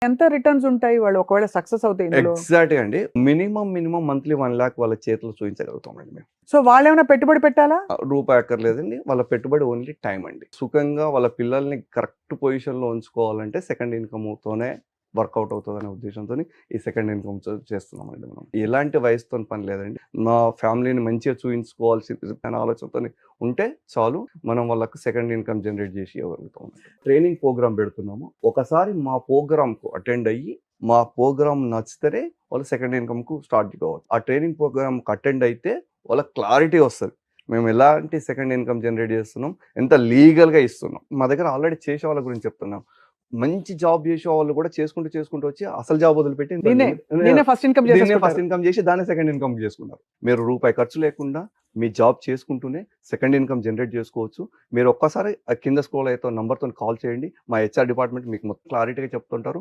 ఎంత రిటర్న్స్ ఉంటాయి వాళ్ళు ఒకవేళ సక్సెస్ అవుతాయి ఇందులో? ఎగ్జాక్ట్‌గా అండి. మినిమమ్ మంత్లీ 1,00,000 వాళ్ళ చేతిలో చూయించగలుగుతామండి మేము. సో వాళ్ళేమైనా పెట్టుబడి పెట్టాలా? రూపాయి అక్కర్లేదండి. వాళ్ళ పెట్టుబడి ఓన్లీ టైమ్ అండి. సుఖంగా వాళ్ళ పిల్లల్ని కరెక్ట్ పొజిషన్‌లో ఉంచుకోవాలంటే సెకండ్ ఇన్‌కమ్‌తోనే వర్కౌట్ అవుతదనే ఉద్దేశంతోని ఈ సెకండ్ ఇన్‌కమ్ చేస్తున్నామండి మనం. ఎలాంటి వయసుతోని పని లేదండి. మా ఫ్యామిలీని మంచిగా చూయించుకోవాల్సిన ఆలోచనతోని ఉంటే చాలు. మనం వాళ్ళకి సెకండ్ ఇన్‌కమ్ జనరేట్ చేసి ఇవ్వగలుగుతాం. ట్రైనింగ్ ప్రోగ్రామ్ పెడుతున్నాము. ఒకసారి మా ప్రోగ్రామ్‌కు అటెండ్ అయ్యి మా ప్రోగ్రామ్ నచ్చితేనే వాళ్ళు సెకండ్ ఇన్‌కమ్‌కు స్టార్ట్ కావాలి. ఆ ట్రైనింగ్ ప్రోగ్రామ్‌కి అటెండ్ అయితే వాళ్ళకి క్లారిటీ వస్తది. మేము ఎలాంటి సెకండ్ ఇన్‌కమ్ జనరేట్ చేస్తున్నాం, ఎంత లీగల్‌గా ఇస్తున్నాం. మా దగ్గర ఆల్రెడీ చేసే వాళ్ళ గురించి చెప్తున్నాం. మంచి జాబ్ చేసే వాళ్ళు కూడా చేసుకుంటూ వచ్చి అసలు జాబ్ వదిలిపెట్టి దీన్నే ఫస్ట్ ఇన్‌కమ్ దీన్నే చేసేసుకుంటారు. ఫస్ట్ ఇన్‌కమ్ చేసి దాన్నే సెకండ్ ఇన్‌కమ్ చేసుకున్నారు. మీరు రూపాయి ఖర్చు లేకుండా మీ జాబ్ చేసుకుంటూనే సెకండ్ ఇన్‌కమ్ జనరేట్ చేసుకోవచ్చు. మీరు ఒక్కసారి కింద స్క్రోల్ అవుతున్న నంబర్‌తోని కాల్ చేయండి. మా హెచ్ఆర్ డిపార్ట్మెంట్ మీకు మొత్తం క్లారిటీగా చెప్తుంటారు.